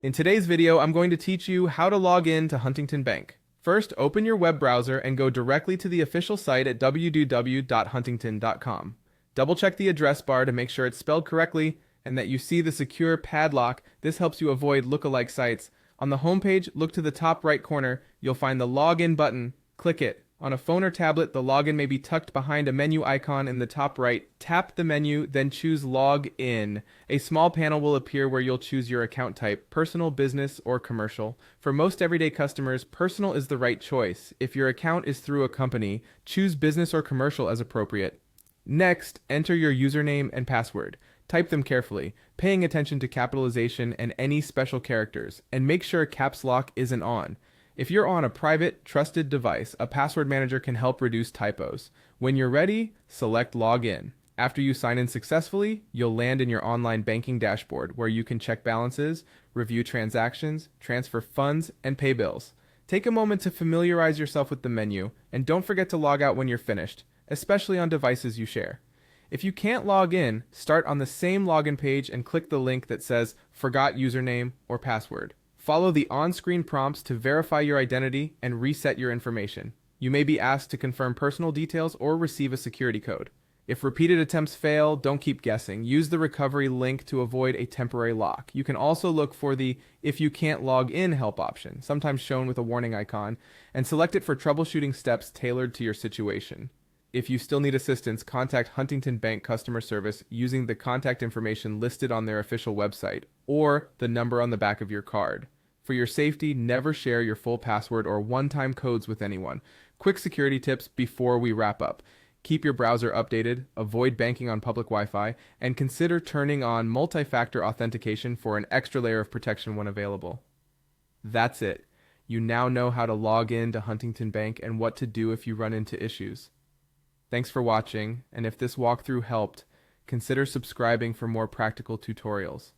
In today's video, I'm going to teach you how to log in to Huntington Bank. First, open your web browser and go directly to the official site at www.huntington.com. Double-check the address bar to make sure it's spelled correctly and that you see the secure padlock. This helps you avoid lookalike sites. On the homepage, look to the top right corner. You'll find the Login button. Click it. On a phone or tablet, the login may be tucked behind a menu icon in the top right. Tap the menu, then choose Log In. A small panel will appear where you'll choose your account type, personal, business, or commercial. For most everyday customers, personal is the right choice. If your account is through a company, choose business or commercial as appropriate. Next, enter your username and password. Type them carefully, paying attention to capitalization and any special characters, and make sure caps lock isn't on. If you're on a private, trusted device, a password manager can help reduce typos. When you're ready, select Login. After you sign in successfully, you'll land in your online banking dashboard where you can check balances, review transactions, transfer funds, and pay bills. Take a moment to familiarize yourself with the menu, and don't forget to log out when you're finished, especially on devices you share. If you can't log in, start on the same login page and click the link that says Forgot Username or Password. Follow the on-screen prompts to verify your identity and reset your information. You may be asked to confirm personal details or receive a security code. If repeated attempts fail, don't keep guessing. Use the recovery link to avoid a temporary lock. You can also look for the If You Can't Log In help option, sometimes shown with a warning icon, and select it for troubleshooting steps tailored to your situation. If you still need assistance, contact Huntington Bank customer service using the contact information listed on their official website or the number on the back of your card. For your safety, never share your full password or one-time codes with anyone. Quick security tips before we wrap up. Keep your browser updated, avoid banking on public Wi-Fi, and consider turning on multi-factor authentication for an extra layer of protection when available. That's it. You now know how to log in to Huntington Bank and what to do if you run into issues. Thanks for watching, and if this walkthrough helped, consider subscribing for more practical tutorials.